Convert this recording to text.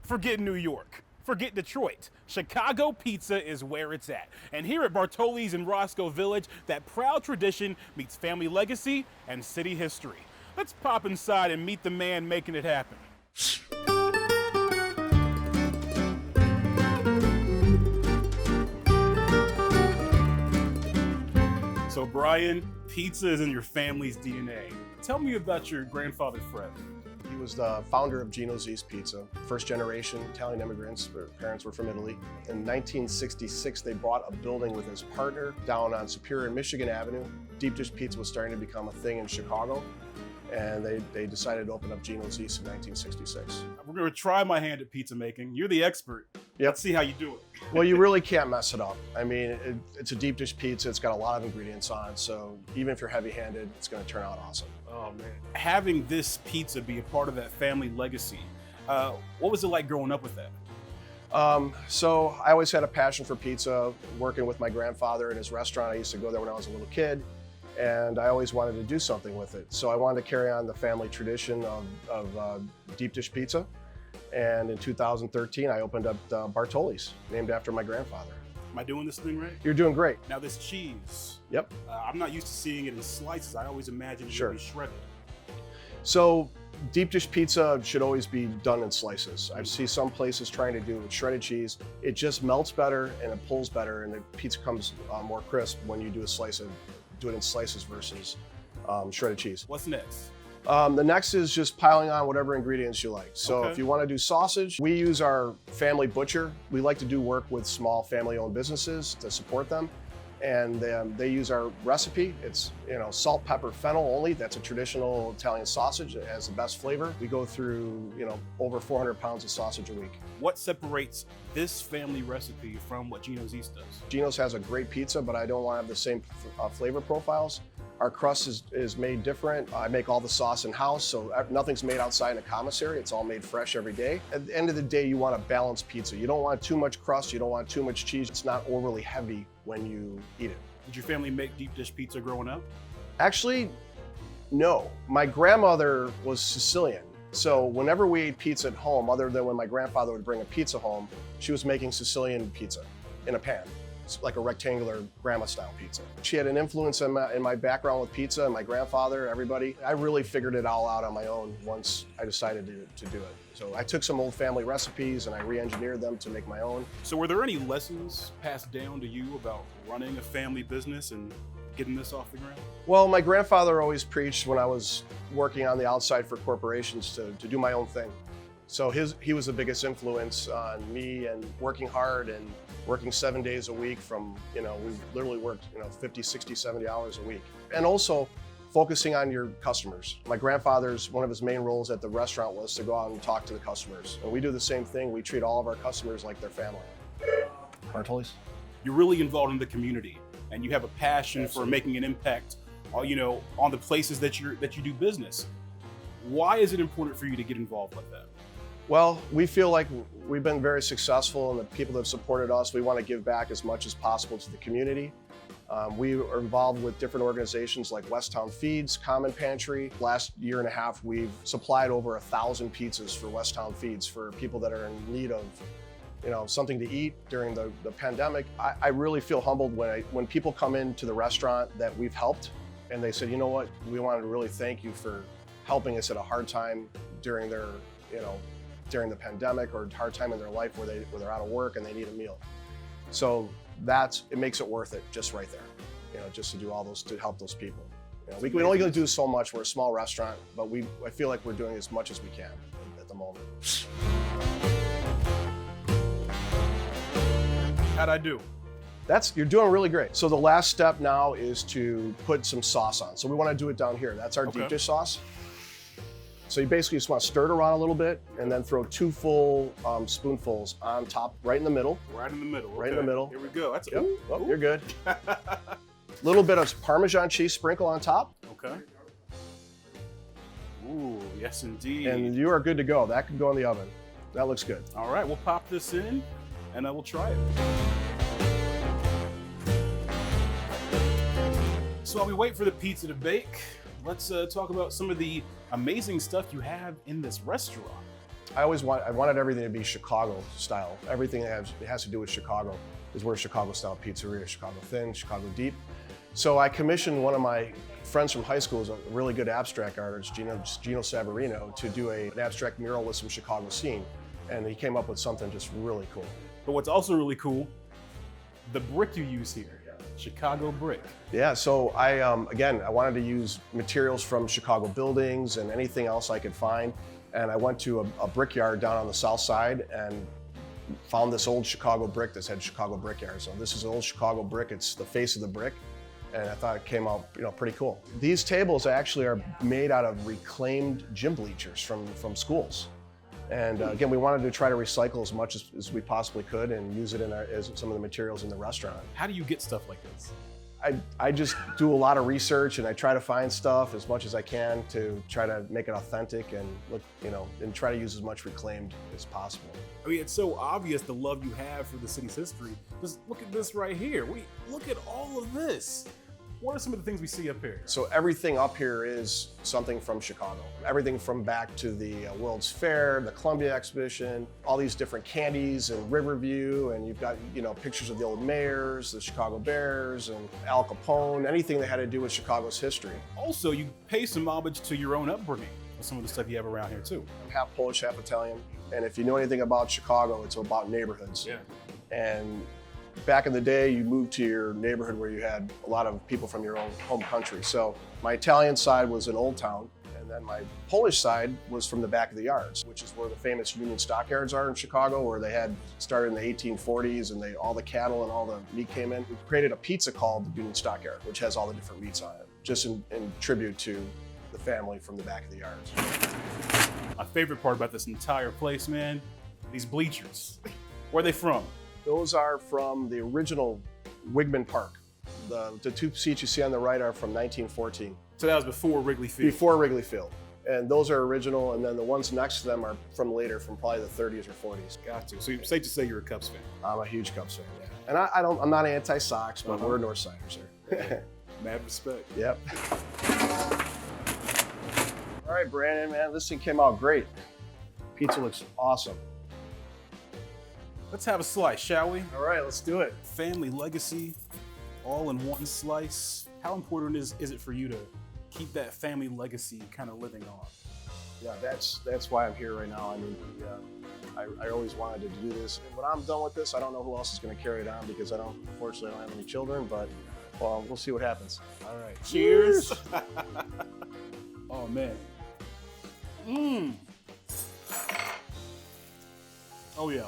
Forget New York. Forget Detroit. Chicago pizza is where it's at. And here at Bartoli's in Roscoe Village, that proud tradition meets family legacy and city history. Let's pop inside and meet the man making it happen. So Brian, pizza is in your family's DNA. Tell me about your grandfather, Fred. He was the founder of Gino's East Pizza, first generation Italian immigrants. Their parents were from Italy. In 1966, they bought a building with his partner down on Superior, Michigan Avenue. Deep dish pizza was starting to become a thing in Chicago, and they decided to open up Gino's East in 1966. We're gonna try my hand at pizza making. You're the expert. Yep. Let's see how you do it. Well, you really can't mess it up. I mean, it's a deep dish pizza. It's got a lot of ingredients on it, so even if you're heavy-handed, it's gonna turn out awesome. Oh man. Having this pizza be a part of that family legacy, what was it like growing up with that? So I always had a passion for pizza, working with my grandfather in his restaurant. I used to go there when I was a little kid, and I always wanted to do something with it. So I wanted to carry on the family tradition of deep dish pizza. And in 2013, I opened up Bartoli's, named after my grandfather. Am I doing this thing right? You're doing great. Now this cheese. Yep. I'm not used to seeing it in slices. I always imagined it would be shredded. So deep dish pizza should always be done in slices. I see some places trying to do it with shredded cheese. It just melts better and it pulls better, and the pizza comes more crisp when you do it in slices versus shredded cheese. What's next? The next is just piling on whatever ingredients you like. So Okay. if you want to do sausage, we use our family butcher. We like to do work with small family-owned businesses to support them. And they use our recipe. It's salt, pepper, fennel only. That's a traditional Italian sausage. It has the best flavor. We go through over 400 pounds of sausage a week. What separates this family recipe from what Gino's East does? Gino's has a great pizza, but I don't want to have the same flavor profiles. Our crust is made different. I make all the sauce in-house, so nothing's made outside in a commissary. It's all made fresh every day. At the end of the day, you want a balanced pizza. You don't want too much crust, you don't want too much cheese. It's not overly heavy when you eat it. Did your family make deep dish pizza growing up? Actually, no. My grandmother was Sicilian, so whenever we ate pizza at home, other than when my grandfather would bring a pizza home, she was making Sicilian pizza in a pan. It's like a rectangular grandma-style pizza. She had an influence in my background with pizza, and my grandfather, everybody. I really figured it all out on my own once I decided to do it. So I took some old family recipes and I re-engineered them to make my own. So were there any lessons passed down to you about running a family business and getting this off the ground? Well, my grandfather always preached when I was working on the outside for corporations to do my own thing. So he was the biggest influence on me, and working hard and working 7 days a week we literally worked 50, 60, 70 hours a week. And also focusing on your customers. My grandfather's, one of his main roles at the restaurant was to go out and talk to the customers. And we do the same thing. We treat all of our customers like their family. Bartoli's. You're really involved in the community, and you have a passion for making an impact on the places that you do business. Why is it important for you to get involved like that? Well, we feel like we've been very successful, and the people that have supported us, we want to give back as much as possible to the community. We are involved with different organizations like Westtown Feeds, Common Pantry. Last year and a half, we've supplied over 1,000 pizzas for Westtown Feeds for people that are in need of something to eat during the pandemic. I really feel humbled when people come into the restaurant that we've helped, and they said, you know what, we wanted to really thank you for helping us at a hard time during during the pandemic, or hard time in their life where they're out of work and they need a meal. So it makes it worth it just right there, just to do all those, to help those people. We can only do so much. We're a small restaurant, but I feel like we're doing as much as we can at the moment. How'd I do? You're doing really great. So the last step now is to put some sauce on. So we want to do it down here. That's our deep dish sauce. So you basically just want to stir it around a little bit and then throw 2 full spoonfuls on top, right in the middle. Right in the middle. Right in the middle. Here we go. That's Yep. ooh, Oh, ooh. you're good. Little bit of Parmesan cheese sprinkle on top. Okay. Ooh, yes indeed. And you are good to go. That can go in the oven. That looks good. All right, we'll pop this in and I will try it. So while we wait for the pizza to bake, let's talk about some of the amazing stuff you have in this restaurant. I wanted everything to be Chicago style. Everything that has to do with Chicago is where Chicago style pizzeria, Chicago thin, Chicago deep. So I commissioned one of my friends from high school, who's a really good abstract artist, Gino Savarino, to do an abstract mural with some Chicago scene. And he came up with something just really cool. But what's also really cool, the brick you use here, Chicago brick. Yeah, so I wanted to use materials from Chicago buildings and anything else I could find. And I went to a brickyard down on the south side and found this old Chicago brick that said Chicago Brickyard. So this is an old Chicago brick. It's the face of the brick. And I thought it came out, pretty cool. These tables actually are made out of reclaimed gym bleachers from schools. And again, we wanted to try to recycle as much as we possibly could and use it as some of the materials in the restaurant. How do you get stuff like this? I just do a lot of research and I try to find stuff as much as I can to try to make it authentic and look, and try to use as much reclaimed as possible. I mean, it's so obvious the love you have for the city's history. Just look at this right here. Look at all of this. What are some of the things we see up here? So everything up here is something from Chicago. Everything from back to the World's Fair, the Columbia Exhibition, all these different candies and Riverview, and you've got, pictures of the old mayors, the Chicago Bears, and Al Capone, anything that had to do with Chicago's history. Also, you pay some homage to your own upbringing with some of the stuff you have around here too. I'm half Polish, half Italian, and if you know anything about Chicago, it's about neighborhoods. Yeah. And back in the day, you moved to your neighborhood where you had a lot of people from your own home country. So my Italian side was in Old Town, and then my Polish side was from the back of the yards, which is where the famous Union Stockyards are in Chicago, where they had started in the 1840s and all the cattle and all the meat came in. We created a pizza called the Union Stockyard, which has all the different meats on it, just in tribute to the family from the back of the yards. My favorite part about this entire place, man, these bleachers. Where are they from? Those are from the original Wigman Park. The two seats you see on the right are from 1914. So that was before Wrigley Field? Before Wrigley Field. And those are original, and then the ones next to them are from later, from probably the 30s or 40s. Got to. So it's safe to say you're a Cubs fan? I'm a huge Cubs fan, yeah. And I'm not anti-Sox, but we're Northsiders here. Mad respect. Yep. All right, Brandon, man, this thing came out great. Pizza looks awesome. Let's have a slice, shall we? All right, let's do it. Family legacy, all in one slice. How important is it for you to keep that family legacy kind of living on? Yeah, that's why I'm here right now. I mean, I always wanted to do this. And when I'm done with this, I don't know who else is going to carry it on because unfortunately, I don't have any children, but well, we'll see what happens. All right, cheers. Oh, man. Oh, yeah.